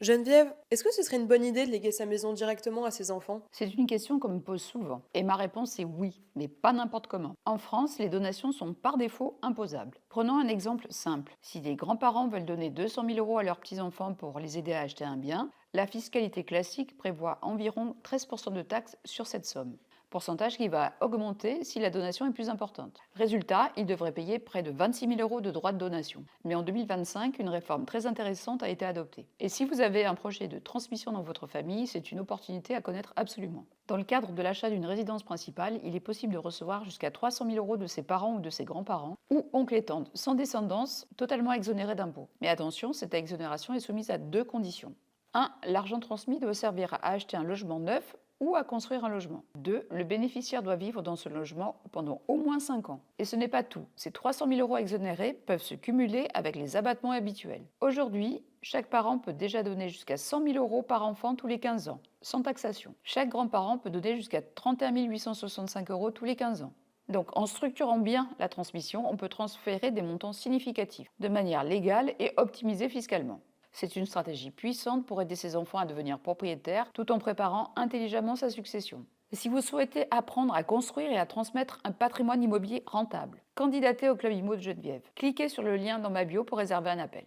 Geneviève, est-ce que ce serait une bonne idée de léguer sa maison directement à ses enfants? C'est une question qu'on me pose souvent. Et ma réponse est oui, mais pas n'importe comment. En France, les donations sont par défaut imposables. Prenons un exemple simple. Si des grands-parents veulent donner 200 000 euros à leurs petits-enfants pour les aider à acheter un bien, la fiscalité classique prévoit environ 13% de taxes sur cette somme. Pourcentage qui va augmenter si la donation est plus importante. Résultat, ils devraient payer près de 26 000 euros de droits de donation. Mais en 2025, une réforme très intéressante a été adoptée. Et si vous avez un projet de transmission dans votre famille, c'est une opportunité à connaître absolument. Dans le cadre de l'achat d'une résidence principale, il est possible de recevoir jusqu'à 300 000 euros de ses parents ou de ses grands-parents, ou oncles et tantes, sans descendance, totalement exonérés d'impôts. Mais attention, cette exonération est soumise à deux conditions. 1. L'argent transmis doit servir à acheter un logement neuf ou à construire un logement. 2. Le bénéficiaire doit vivre dans ce logement pendant au moins 5 ans. Et ce n'est pas tout. Ces 300 000 euros exonérés peuvent se cumuler avec les abattements habituels. Aujourd'hui, chaque parent peut déjà donner jusqu'à 100 000 euros par enfant tous les 15 ans, sans taxation. Chaque grand-parent peut donner jusqu'à 31 865 euros tous les 15 ans. Donc, en structurant bien la transmission, on peut transférer des montants significatifs, de manière légale et optimisée fiscalement. C'est une stratégie puissante pour aider ses enfants à devenir propriétaires tout en préparant intelligemment sa succession. Et si vous souhaitez apprendre à construire et à transmettre un patrimoine immobilier rentable, candidatez au Club Immo de Geneviève. Cliquez sur le lien dans ma bio pour réserver un appel.